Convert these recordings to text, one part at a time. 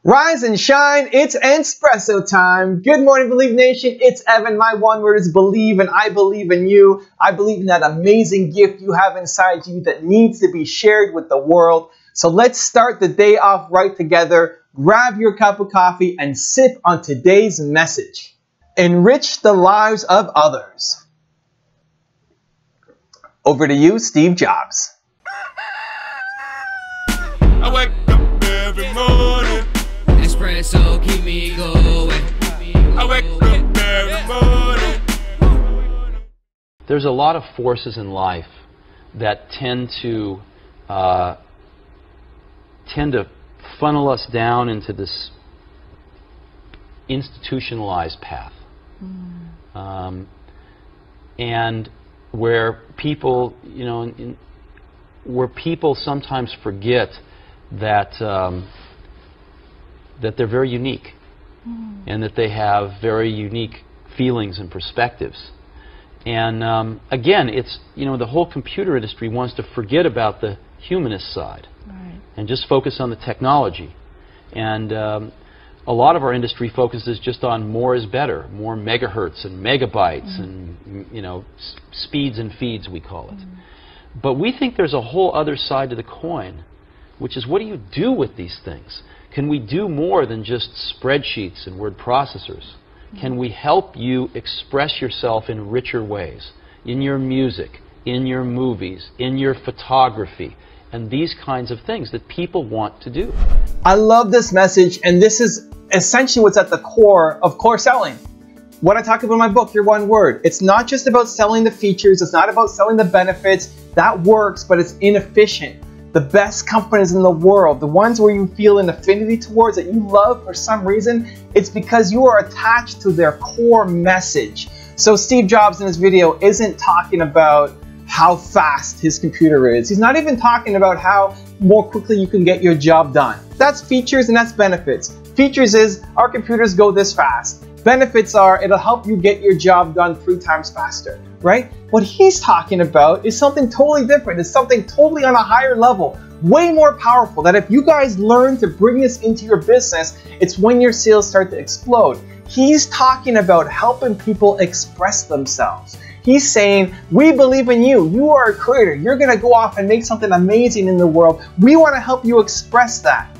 Rise and shine, it's espresso time. Good morning, Believe Nation. It's Evan. My one word is believe, and I believe in you. I believe in that amazing gift you have inside you that needs to be shared with the world. So let's start the day off right together. Grab your cup of coffee and sip on today's message. Enrich the lives of others. Over to you, Steve Jobs. I wake up every morning. Espresso keep me going. I wake up every morning. There's a lot of forces in life that tend to funnel us down into this institutionalized path, and where people, where people sometimes forget that that they're very unique, and that they have very unique feelings and perspectives. And again, it's, the whole computer industry wants to forget about the humanist side, right, and just focus on the technology. And a lot of our industry focuses just on more is better, more megahertz and megabytes, and speeds and feeds, we call it. But we think there's a whole other side to the coin, which is, what do you do with these things? Can we do more than just spreadsheets and word processors? Can we help you express yourself in richer ways, in your music, in your movies, in your photography, and these kinds of things that people want to do? I love this message, and this is essentially what's at the core of core selling. What I talk about in my book, Your One Word. It's not just about selling the features, it's not about selling the benefits. That works, but it's inefficient. The best companies in the world, the ones where you feel an affinity towards, that you love for some reason, it's because you are attached to their core message. So Steve Jobs in this video isn't talking about how fast his computer is. He's not even talking about how more quickly you can get your job done. That's features and that's benefits. Features is, our computers go this fast. Benefits are, it'll help you get your job done 3 times faster, right? What he's talking about is something totally different. It's something totally on a higher level, way more powerful, that if you guys learn to bring this into your business, it's when your sales start to explode. He's talking about helping people express themselves. He's saying, we believe in you. You are a creator. You're going to go off and make something amazing in the world. We want to help you express that.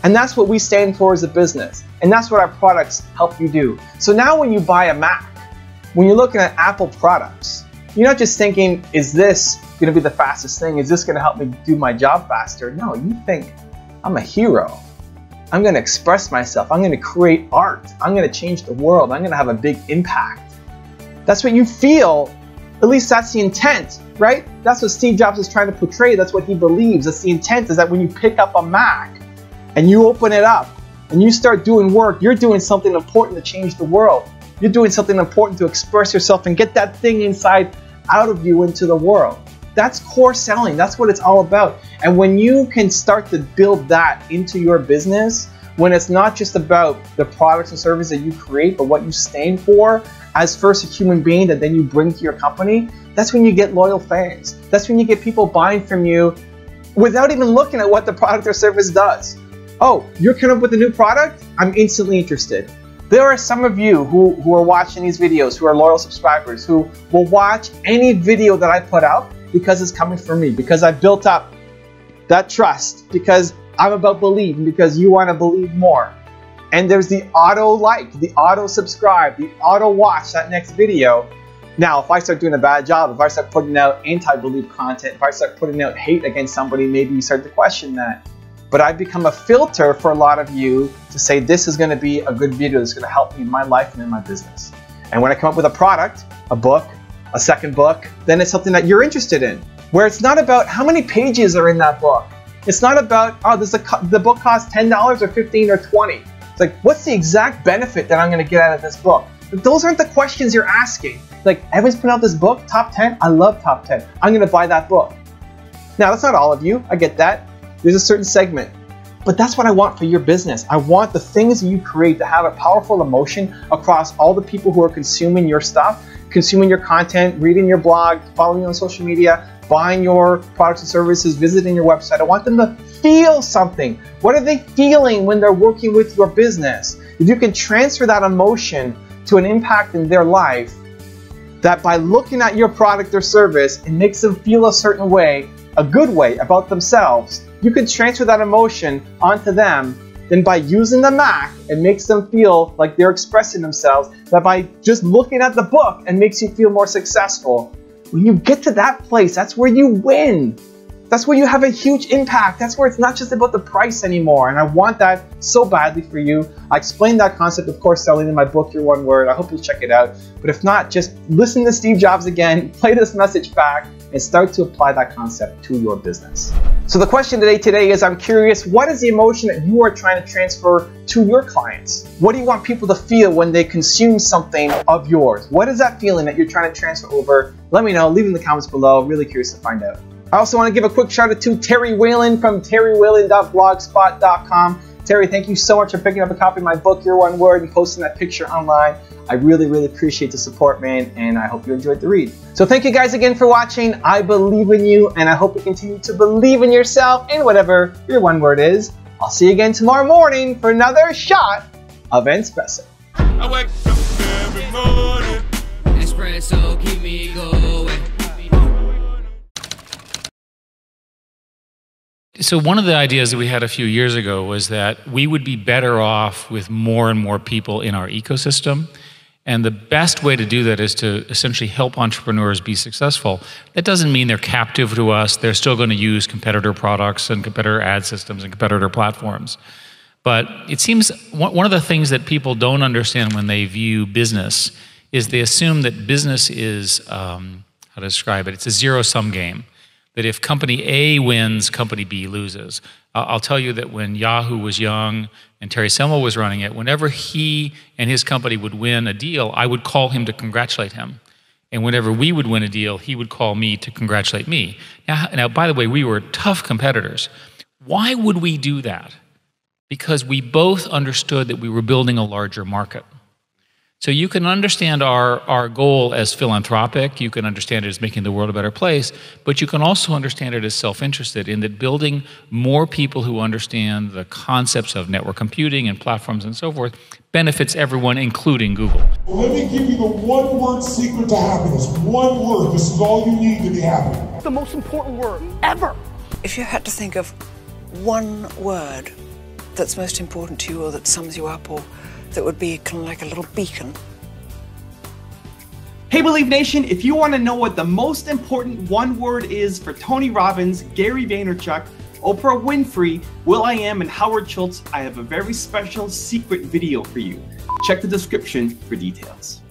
And that's what we stand for as a business. And that's what our products help you do. So now when you buy a Mac, when you're looking at Apple products, you're not just thinking, is this going to be the fastest thing? Is this going to help me do my job faster? No, you think, I'm a hero. I'm going to express myself. I'm going to create art. I'm going to change the world. I'm going to have a big impact. That's what you feel. At least that's the intent, right? That's what Steve Jobs is trying to portray. That's what he believes. That's the intent, is that when you pick up a Mac and you open it up and you start doing work, you're doing something important to change the world. You're doing something important to express yourself and get that thing inside out of you into the world. That's core selling. That's what it's all about. And when you can start to build that into your business, when it's not just about the products and services that you create, but what you stand for as first a human being that then you bring to your company, that's when you get loyal fans. That's when you get people buying from you without even looking at what the product or service does. Oh, you're coming up with a new product? I'm instantly interested. There are some of you who are watching these videos, who are loyal subscribers, who will watch any video that I put out because it's coming from me, because I built up that trust, because I'm about believing, because you want to believe more. And there's the auto like, the auto subscribe, the auto watch that next video. Now, if I start doing a bad job, if I start putting out anti-belief content, if I start putting out hate against somebody, maybe you start to question that. But I've become a filter for a lot of you to say, this is going to be a good video that's going to help me in my life and in my business. And when I come up with a product, a book, a second book, then it's something that you're interested in, where it's not about how many pages are in that book. It's not about, oh, the book costs $10 or $15 or $20. It's like, what's the exact benefit that I'm going to get out of this book? But those aren't the questions you're asking. Like, Evan's put out this book, top 10. I love top 10. I'm going to buy that book. Now, that's not all of you. I get that. There's a certain segment. But that's what I want for your business. I want the things you create to have a powerful emotion across all the people who are consuming your stuff, consuming your content, reading your blog, following you on social media. buying your products and services, visiting your website. I want them to feel something. What are they feeling when they're working with your business? If you can transfer that emotion to an impact in their life, that by looking at your product or service, it makes them feel a certain way, a good way about themselves, you can transfer that emotion onto them. Then by using the Mac, it makes them feel like they're expressing themselves. That by just looking at the book, it makes you feel more successful. When you get to that place, that's where you win. That's where you have a huge impact. That's where it's not just about the price anymore. And I want that so badly for you. I explained that concept of course selling in my book, Your One Word. I hope you'll check it out. But if not, just listen to Steve Jobs again, play this message back, and start to apply that concept to your business. So the question today is, I'm curious, what is the emotion that you are trying to transfer to your clients? What do you want people to feel when they consume something of yours? What is that feeling that you're trying to transfer over? Let me know, leave in the comments below. Really curious to find out. I also want to give a quick shout out to Terry Whalen from terrywhalen.blogspot.com. Terry, thank you so much for picking up a copy of my book, Your One Word, and posting that picture online. I really, really appreciate the support, man, and I hope you enjoyed the read. So thank you guys again for watching. I believe in you, and I hope you continue to believe in yourself and whatever your one word is. I'll see you again tomorrow morning for another shot of Espresso. I wake up every morning. Espresso, keep me going. So one of the ideas that we had a few years ago was that we would be better off with more and more people in our ecosystem. And the best way to do that is to essentially help entrepreneurs be successful. That doesn't mean they're captive to us. They're still going to use competitor products and competitor ad systems and competitor platforms. But it seems one of the things that people don't understand when they view business is they assume that business is, how to describe it, it's a zero-sum game. That if company A wins, company B loses. I'll tell you that when Yahoo was young and Terry Semel was running it, whenever he and his company would win a deal, I would call him to congratulate him. And whenever we would win a deal, he would call me to congratulate me. Now, by the way, we were tough competitors. Why would we do that? Because we both understood that we were building a larger market. So you can understand our goal as philanthropic, you can understand it as making the world a better place, but you can also understand it as self-interested in that building more people who understand the concepts of network computing and platforms and so forth benefits everyone, including Google. Let me give you the one-word secret to happiness. One word. This is all you need to be happy. The most important word ever. If you had to think of one word that's most important to you or that sums you up or that would be kind of like a little beacon. Hey Believe Nation, if you want to know what the most important one word is for Tony Robbins, Gary Vaynerchuk, Oprah Winfrey, will.i.am, and Howard Schultz, I have a very special secret video for you. Check the description for details.